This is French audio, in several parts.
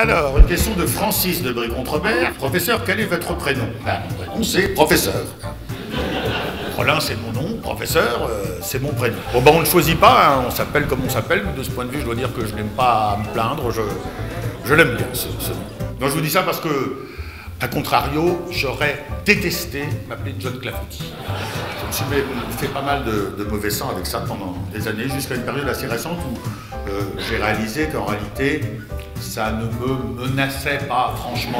Alors, une question de Francis de Brécontrebert. Professeur, quel est votre prénom? Mon prénom, c'est professeur. Rollin, c'est mon nom. Professeur, c'est mon prénom. Bon, ben, on ne choisit pas, hein, on s'appelle comme on s'appelle. De ce point de vue, je dois dire que je n'aime pas me plaindre. Je l'aime bien, ce nom. Donc, je vous dis ça parce que, à contrario, j'aurais détesté m'appeler John Clafouty. Je me suis fait pas mal de mauvais sang avec ça pendant des années, jusqu'à une période assez récente où j'ai réalisé qu'en réalité, ça ne me menaçait pas, franchement.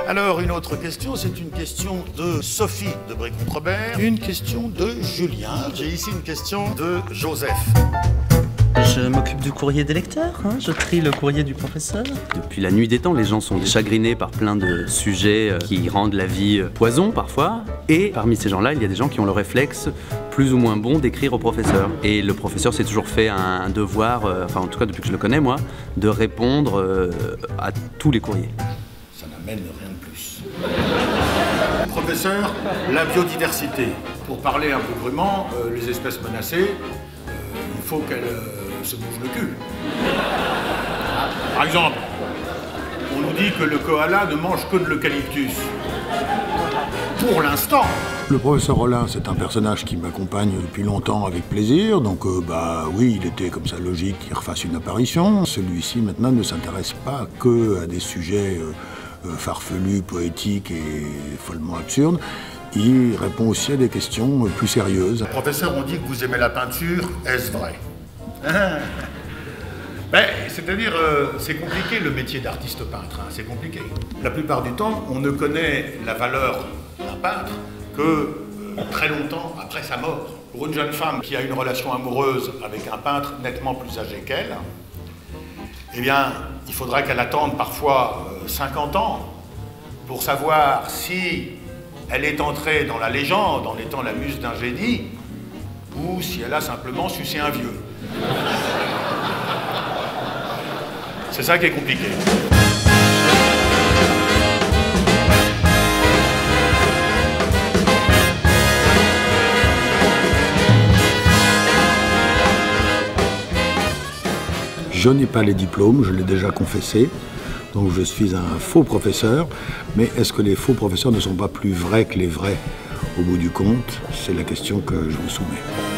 Alors, une autre question, c'est une question de Sophie de Brécontrebert, une question de Julien. J'ai ici une question de Joseph. Je m'occupe du courrier des lecteurs, hein. Je trie le courrier du professeur. Depuis la nuit des temps, les gens sont chagrinés par plein de sujets qui rendent la vie poison parfois. Et parmi ces gens-là, il y a des gens qui ont le réflexe plus ou moins bon d'écrire au professeur. Et le professeur s'est toujours fait un devoir, enfin en tout cas depuis que je le connais moi, de répondre à tous les courriers. Ça n'amène rien de plus. Professeur, la biodiversité. Pour parler un peu crûment, les espèces menacées, il faut qu'elles se bougent le cul. Par exemple, on nous dit que le koala ne mange que de l'eucalyptus. Pour l'instant. Le professeur Rollin, c'est un personnage qui m'accompagne depuis longtemps avec plaisir, donc bah oui, il était comme ça logique qu'il refasse une apparition. Celui-ci maintenant ne s'intéresse pas que à des sujets farfelus, poétiques et follement absurdes. Il répond aussi à des questions plus sérieuses. Professeur, on dit que vous aimez la peinture, est-ce vrai? Ben, c'est-à-dire, c'est compliqué le métier d'artiste peintre, hein, c'est compliqué. La plupart du temps, on ne connaît la valeur d'un peintre que très longtemps après sa mort. Pour une jeune femme qui a une relation amoureuse avec un peintre nettement plus âgé qu'elle, eh bien, il faudra qu'elle attende parfois 50 ans pour savoir si elle est entrée dans la légende en étant la muse d'un génie ou si elle a simplement sucé un vieux. C'est ça qui est compliqué. Je n'ai pas les diplômes, je l'ai déjà confessé, donc je suis un faux professeur, mais est-ce que les faux professeurs ne sont pas plus vrais que les vrais? Au bout du compte, c'est la question que je vous soumets.